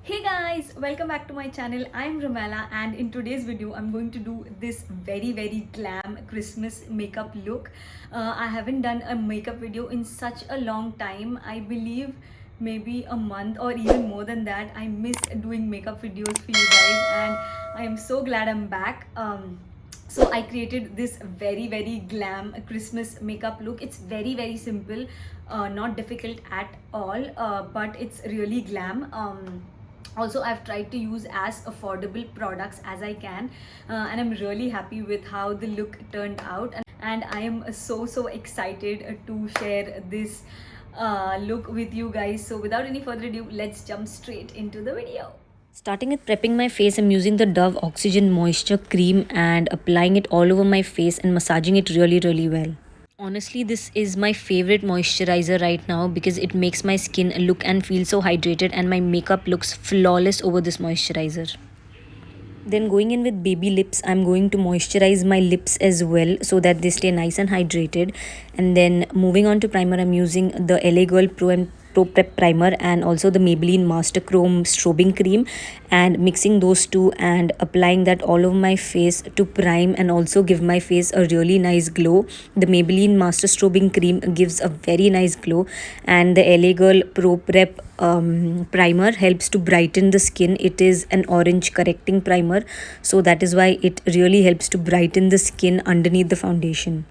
Hey guys, welcome back to my channel. I'm Ramala, and in today's video I'm going to do this very glam Christmas makeup look. I haven't done a makeup video in such a long time. I believe maybe a month or even more than that. I miss doing makeup videos for you guys, and I am so glad I'm back. So I created this very glam Christmas makeup look. It's very simple, not difficult at all, but it's really glam. Also, I've tried to use as affordable products as I can, and I'm really happy with how the look turned out, and I am so excited to share this look with you guys. So without any further ado, let's jump straight into the video. Starting with prepping my face, I'm using the Dove Oxygen Moisture Cream and applying it all over my face and massaging it really well. Honestly, this is my favorite moisturizer right now because it makes my skin look and feel so hydrated, and my makeup looks flawless over this moisturizer. Then going in with baby lips, I'm going to moisturize my lips as well so that they stay nice and hydrated. And then moving on to primer, I'm using the LA Girl Pro and Pro Prep Primer and also the Maybelline Master Chrome Strobing Cream, and mixing those two and applying that all over my face to prime and also give my face a really nice glow. The Maybelline Master Strobing Cream gives a very nice glow, and the LA Girl Pro Prep primer helps to brighten the skin. It is an orange correcting primer, so that is why it really helps to brighten the skin underneath the foundation.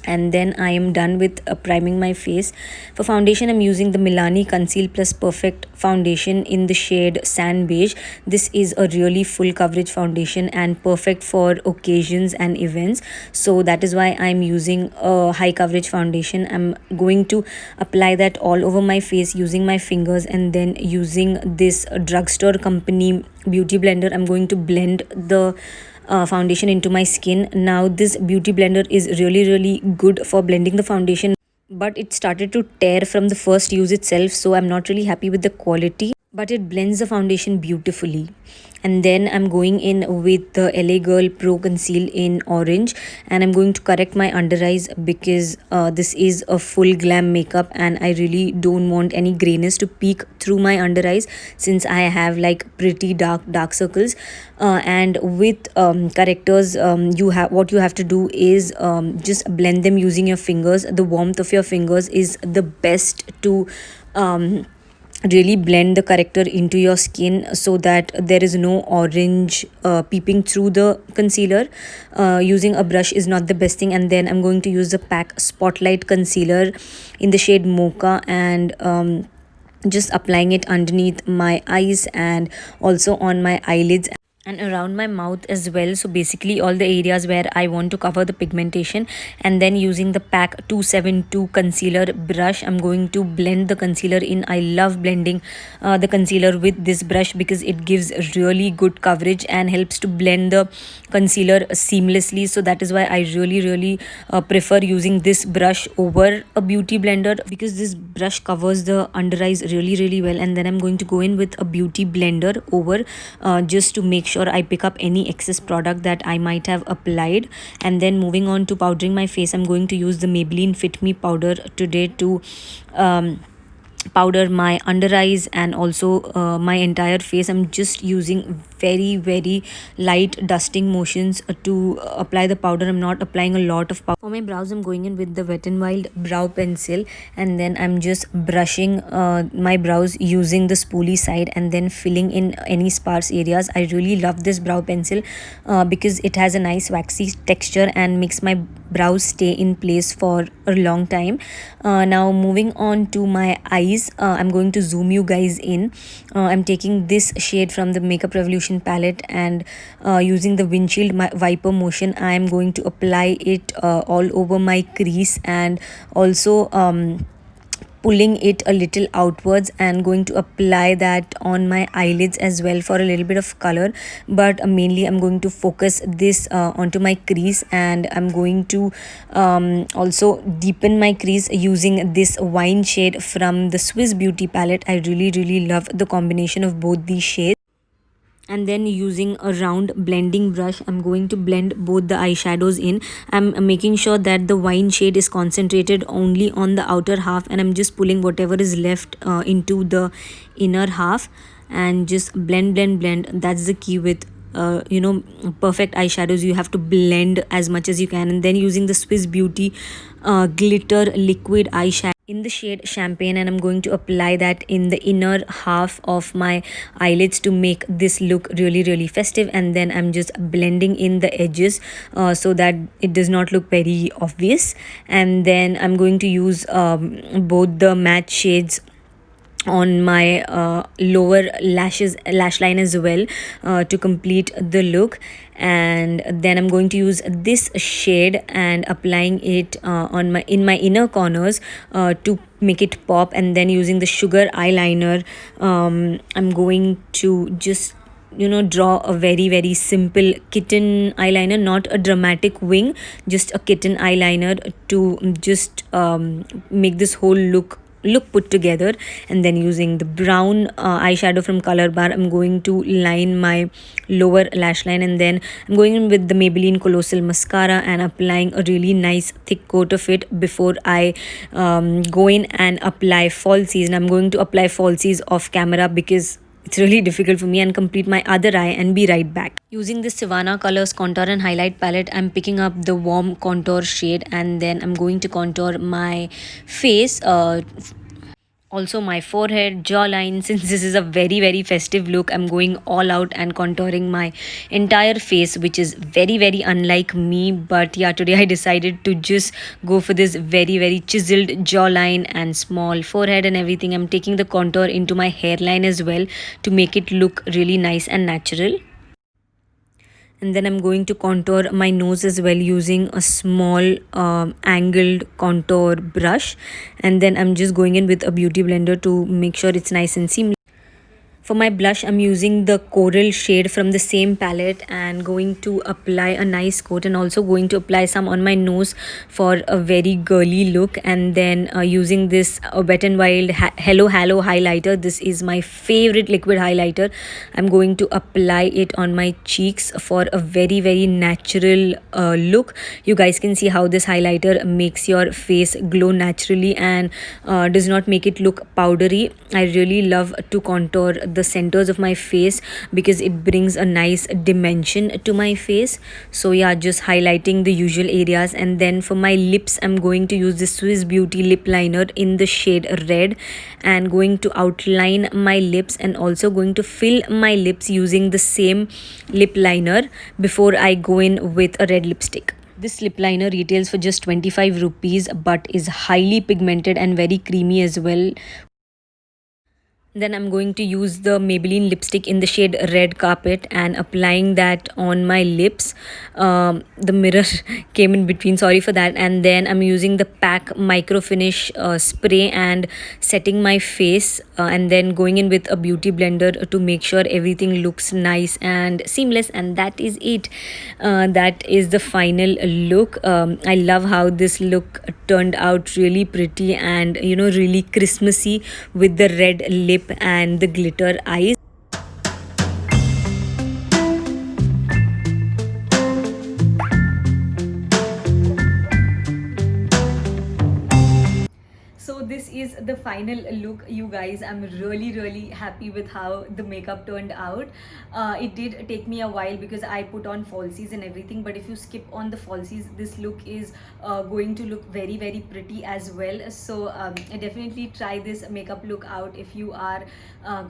And then I am done with priming my face. For foundation, I'm using the Milani Conceal Plus Perfect foundation in the shade Sand Beige. This is a really full coverage foundation and perfect for occasions and events, so that is why I'm using a high coverage foundation. I'm going to apply that all over my face using my fingers, and then using this drugstore company beauty blender, I'm going to blend the foundation into my skin. Now this beauty blender is really good for blending the foundation, but it started to tear from the first use itself, so I'm not really happy with the quality, but it blends the foundation beautifully. And then I'm going in with the LA Girl Pro Conceal in orange, and I'm going to correct my under eyes because this is a full glam makeup and I really don't want any grayness to peek through my under eyes since I have like pretty dark circles. And with correctors, you have to do is just blend them using your fingers. The warmth of your fingers is the best to really blend the corrector into your skin so that there is no orange peeping through the concealer. Using a brush is not the best thing. And then I'm going to use the PAC Spotlight Concealer in the shade Mocha, and just applying it underneath my eyes and also on my eyelids and around my mouth as well, so basically all the areas where I want to cover the pigmentation. And then using the PAC 272 concealer brush, I'm going to blend the concealer in. I love blending the concealer with this brush because it gives really good coverage and helps to blend the concealer seamlessly, so that is why I really prefer using this brush over a beauty blender because this brush covers the under eyes really well. And then I'm going to go in with a beauty blender over just to make sure I pick up any excess product that I might have applied. And then moving on to powdering my face, I'm going to use the Maybelline Fit Me powder today to powder my under eyes and also my entire face. I'm just using very light dusting motions to apply the powder. I'm not applying a lot of powder. For my brows, I'm going in with the Wet n Wild brow pencil, and then I'm just brushing my brows using the spoolie side and then filling in any sparse areas. I really love this brow pencil because it has a nice waxy texture and makes my brows stay in place for a long time. Now moving on to my eyes, I'm going to zoom you guys in. I'm taking this shade from the Makeup Revolution palette, and using the windshield wiper motion, I am going to apply it all over my crease, and also pulling it a little outwards and going to apply that on my eyelids as well for a little bit of color. But mainly I'm going to focus this onto my crease, and I'm going to also deepen my crease using this wine shade from the Swiss Beauty palette. I really love the combination of both these shades. And then using a round blending brush, I'm going to blend both the eyeshadows in. I'm making sure that the wine shade is concentrated only on the outer half, and I'm just pulling whatever is left into the inner half and just blend. That's the key with perfect eyeshadows. You have to blend as much as you can. And then using the Swiss Beauty glitter liquid eyeshadow in the shade Champagne, and I'm going to apply that in the inner half of my eyelids to make this look really festive. And then I'm just blending in the edges so that it does not look very obvious. And then I'm going to use both the matte shades on my lower lash line as well to complete the look. And then I'm going to use this shade and applying it on my inner corners to make it pop. And then using the sugar eyeliner, I'm going to just draw a very simple kitten eyeliner, not a dramatic wing, just a kitten eyeliner to just make this whole look put together. And then using the brown eyeshadow from Color Bar, I'm going to line my lower lash line. And then I'm going in with the Maybelline Colossal Mascara and applying a really nice thick coat of it before I go in and apply falsies. And I'm going to apply falsies off camera because it's really difficult for me, and complete my other eye and be right back. Using this Savannah Colors Contour and Highlight Palette, I'm picking up the warm contour shade, and then I'm going to contour my face, also my forehead, jawline. Since this is a very festive look, I'm going all out and contouring my entire face, which is very unlike me. But yeah, today I decided to just go for this very chiseled jawline and small forehead and everything. I'm taking the contour into my hairline as well to make it look really nice and natural. And then I'm going to contour my nose as well using a small angled contour brush. And then I'm just going in with a beauty blender to make sure it's nice and seamless. For my blush, I'm using the coral shade from the same palette and going to apply a nice coat, and also going to apply some on my nose for a very girly look. And then using this Wet n Wild Hello Halo highlighter. This is my favorite liquid highlighter. I'm going to apply it on my cheeks for a very natural look. You guys can see how this highlighter makes your face glow naturally and does not make it look powdery. I really love to contour the centers of my face because it brings a nice dimension to my face. So yeah, just highlighting the usual areas. And then for my lips, I'm going to use the Swiss Beauty lip liner in the shade Red and going to outline my lips, and also going to fill my lips using the same lip liner before I go in with a red lipstick. This lip liner retails for just 25 rupees but is highly pigmented and very creamy as well. Then I'm going to use the Maybelline lipstick in the shade Red Carpet and applying that on my lips. The mirror came in between, sorry for that. And then I'm using the PAC Micro Finish spray and setting my face, and then going in with a beauty blender to make sure everything looks nice and seamless. And that is it. That is the final look. I love how this look turned out, really pretty and really Christmassy with the red lip and the glitter eyes. So this is the final look, you guys. I'm really happy with how the makeup turned out. It did take me a while because I put on falsies and everything, but if you skip on the falsies, this look is going to look very pretty as well. So definitely try this makeup look out if you are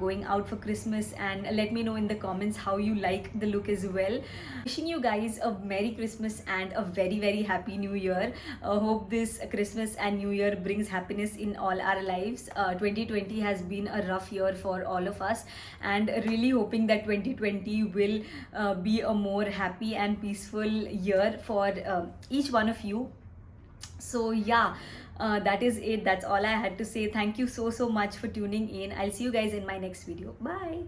going out for Christmas, and let me know in the comments how you like the look as well. Wishing you guys a Merry Christmas and a very Happy New Year. Hope this Christmas and New Year brings happiness in all our lives. 2020 has been a rough year for all of us, and really hoping that 2020 will be a more happy and peaceful year for each one of you. So yeah, that is it. That's all I had to say. Thank you so much for tuning in. I'll see you guys in my next video. Bye.